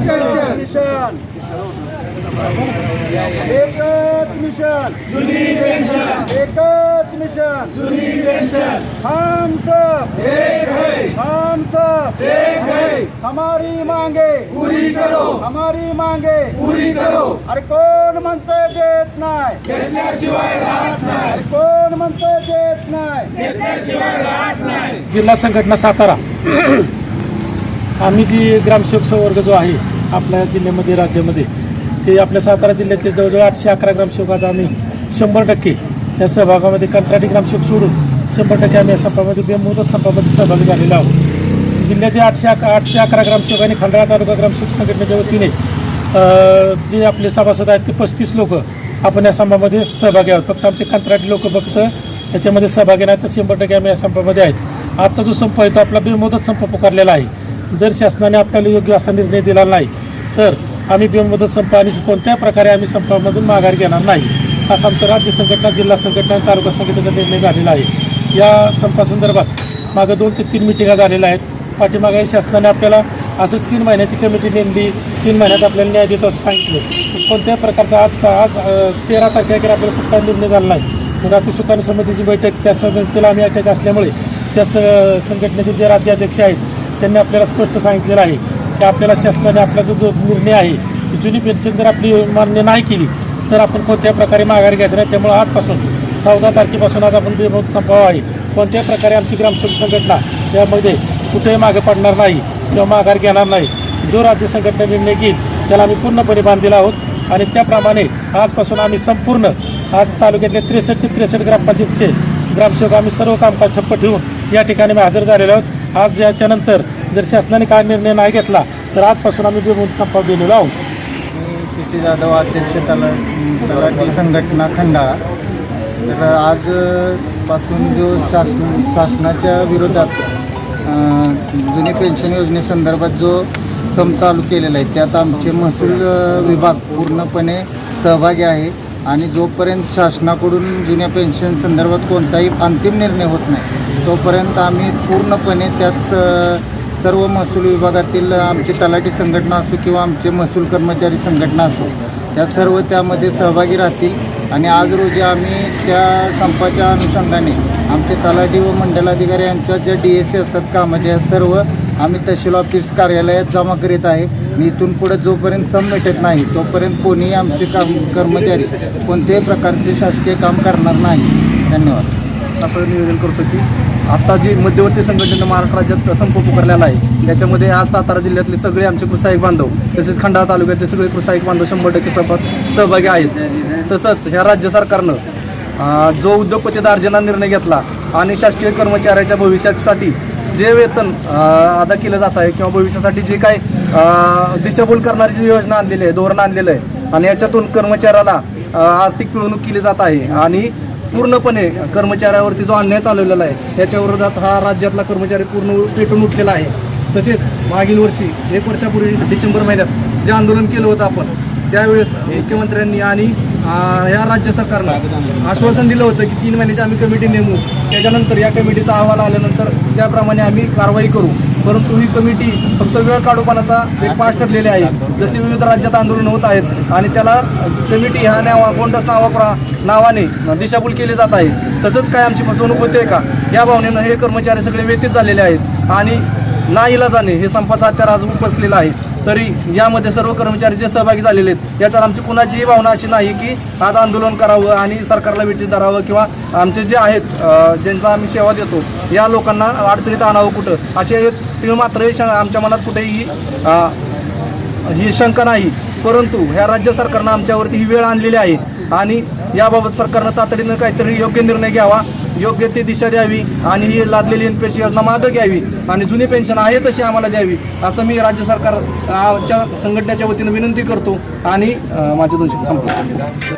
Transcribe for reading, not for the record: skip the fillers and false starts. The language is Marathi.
मिशन एकच मिशन जुनी पेंशन एकच मिशन जुनी पेंशन हम सब एक है हम सब एक है हमारी मांगे पूरी करो हमारी मांगे पूरी करो अरे कोण म्हणते देत नाही घेतल्याशिवाय राहत नाही अरे कोण म्हणते देत नाही घेतल्याशिवाय राहत नाही। जिल्हा संघटना सातारा आम्ही जी ग्रामसेवक संवर्ग जो आहे आपल्या जिल्ह्यामध्ये राज्यामध्ये ते आपल्या सातारा जिल्ह्यातले जवळजवळ 811 ग्रामसेवक आज आम्ही 100% या सहभागामध्ये कंत्राटी ग्रामसेवक सोडून 100% आम्ही या संपामध्ये बेमुदत संपामध्ये सहभागी झालेलो आहोत। जिल्ह्याचे 811 ग्रामसेवक आणि खंडाळा तालुका ग्रामसेवक संघटनेच्या वतीने जे आपले सभासद आहेत ते 35 लोक आपण या संपामध्ये सहभागी आहोत। फक्त आमचे कंत्राटी लोक फक्त याच्यामध्ये सहभागी नाही तर 100% आम्ही या संपामध्ये आहेत। आजचा जो संप आहे तो आपला बेमुदत संप पुकारलेला आहे। जर शासनाने आपल्याला योग्य असा निर्णय दिला नाही तर आम्ही बेमुदत संप आणि कोणत्या प्रकारे आम्ही संपामधून माघार घेणार नाही असा आमचा राज्य संघटना जिल्हा संघटना आणि तालुका संघटनेचा निर्णय झालेला आहे। या संपासंदर्भात मागं 2 ते 3 मिटिंगा झालेल्या आहेत। पाठीमागे शासनाने आपल्याला असंच 3 महिन्याची कमिटी नेमली, 3 महिन्यात आपल्याला न्याय देतो असं सांगितलं। कोणत्या प्रकारचा आज 13 तारखेला आपल्याला कुठला निर्णय झाला नाही। मग आता सुकाणू समितीची बैठक त्या समितीला आम्ही ऐकायचं असल्यामुळे त्या संघटनेचे जे राज्याध्यक्ष आहेत त्यांनी आपल्याला स्पष्ट सांगितलेलं आहे की आपल्याला शासनाने आपला जो निर्णय आहे जुनी पेन्शन जर आपली मान्य नाही केली तर आपण कोणत्या प्रकारे माघार घ्यायचं नाही। त्यामुळे आजपासून 14 तारखेपासून आज आपण बेमुदत संपावा आहे। कोणत्याही प्रकारे आमची ग्रामसेवक संघटना यामध्ये कुठेही मागे पडणार नाही किंवा माघार घेणार नाही। जो राज्य संघटना निर्णय घेईल त्याला आम्ही पूर्णपणे बांधलेला आहोत आणि त्याप्रमाणे आजपासून आम्ही संपूर्ण आज तालुक्यातले 63 ग्रामपंचायतचे ग्रामसेवक आम्ही सर्व कामकाज ठप्प ठेवून या ठिकाणी हजर झालेलो आहोत। आज याच्यानंतर जर शासनाने काय निर्णय नाही घेतला तर आजपासून आम्ही बेमुदत संपावर गेलेलो आहोत। मी सिटी जाधव अध्यक्ष तलाठी संघटना खंडाळा। तर आजपासून जो शासनाच्या विरोधात जुनी पेन्शन योजनेसंदर्भात जो संप चालू केलेला आहे त्यात आमचे महसूल विभाग पूर्णपणे सहभागी आहे आणि जोपर्यंत शासनाकडून जुन्या पेन्शन संदर्भात कोणताही अंतिम निर्णय होत नाही तोपर्यंत आम्ही पूर्णपणे त्याच सर्व महसूल विभागातील आमची तलाठी संघटना असो किंवा आमचे महसूल कर्मचारी संघटना असो त्या सर्व त्यामध्ये सहभागी राहतील। आणि आज रोजी आम्ही त्या संपाच्या अनुषंगाने आमचे तलाठी व मंडलाधिकारी यांच्या ज्या DSC असतात कामाच्या सर्व आम्ही तहसील ऑफिस कार्यालयात जमा करीत आहे। मी इथून पुढे जोपर्यंत संप मिटत नाही तोपर्यंत कोणीही आमचे कर्मचारी कोणत्याही प्रकारचे शासकीय काम करणार नाही। धन्यवाद। असं निवेदन करतो की आता जी मध्यवर्ती संघटनेनं महाराष्ट्र राज्यात संप पुकारलेला आहे त्याच्यामध्ये आज सातारा जिल्ह्यातले सगळे आमचे कृषाईक बांधव तसेच खंडाळा तालुक्यातले सगळे कृषाईक बांधव 100% संपात सहभागी आहेत। तसंच ह्या राज्य सरकारनं जो उद्योगपती दार्जिना निर्णय घेतला आणि शासकीय कर्मचाऱ्याच्या भविष्यासाठी जे वेतन अदा केलं जात आहे किंवा भविष्यासाठी जे काय दिशाभूल करणारी जी योजना आणलेली आहे धोरण आणलेलं आहे आणि याच्यातून कर्मचाऱ्याला आर्थिक पिळवणूक केली जात आहे आणि पूर्णपणे कर्मचाऱ्यावरती जो अन्याय चालवलेला आहे याच्या विरोधात हा राज्यातला कर्मचारी पूर्ण पेटून उठलेला आहे। तसेच मागील वर्षी 1 वर्षापूर्वी डिसेंबर महिन्यात जे आंदोलन केलं होतं आपण त्यावेळेस मुख्यमंत्र्यांनी आणि या राज्य सरकारनं आश्वासन दिलं होतं की 3 महिन्याची आम्ही कमिटी नेमू, त्याच्यानंतर या कमिटीचा अहवाल आल्यानंतर त्याप्रमाणे आम्ही कारवाई करू। परंतु ही कमिटी फक्त वेळ काढूपणाचा एक पाठ ठरलेली आहे। जसे विविध राज्यात आंदोलन होत आहेत आणि त्याला कमिटी ह्या कोणत्याच नावाने दिशाभूल केली जात आहे। तसंच काय आमची फसवणूक होते का या भावनेनं हे कर्मचारी सगळे व्यथित झालेले आहेत आणि नाईलाजाने हे संपाचा हत्यार आज उपसलेला आहे। तरी यामध्ये सर्व कर्मचारी जे सहभागी झालेले आहेत याच्यात आमची कुणाचीही भावना अशी नाही की आज आंदोलन करावं आणि सरकारला विटीत धरावं किंवा आमचे जे आहेत ज्यांचा आम्ही सेवा देतो या लोकांना अडचणीत आणावं कुठं असे तीळ मात्र आमच्या मनात कुठेही ही शंका नाही। परंतु ह्या राज्य सरकारनं आमच्यावरती ही वेळ आणलेली आहे आणि याबाबत सरकारनं तातडीनं काहीतरी योग्य निर्णय घ्यावा, योग्य ती दिशा द्यावी आणि ही लादलेली NPS योजना मागं घ्यावी आणि जुनी पेन्शन आहे तशी आम्हाला द्यावी असं मी राज्य सरकारच्या संघटनेच्या वतीनं विनंती करतो आणि माझे 2 शब्द संपतो।